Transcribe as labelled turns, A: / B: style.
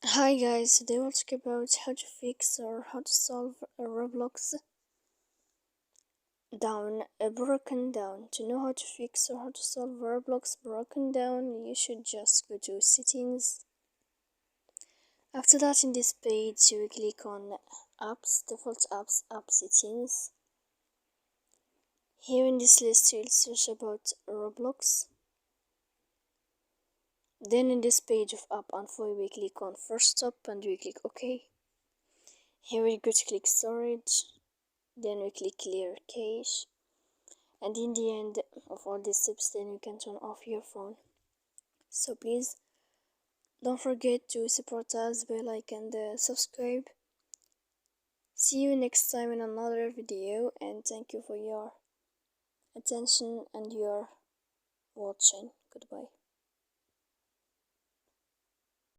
A: Hi guys, today we'll talk about how to fix or how to solve a Roblox broken down. To know how to fix or how to solve Roblox broken down, you should just go to settings. After that, in this page, you will click on apps, default apps, app settings. Here in this list, you'll search about Roblox. Then in this page of app info, we click on first stop and we click OK. Here we go to click storage. Then we click clear cache, and in the end of all these steps, then you can turn off your phone. So please don't forget to support us by like and subscribe. See you next time in another video, and thank you for your attention and your watching. Goodbye.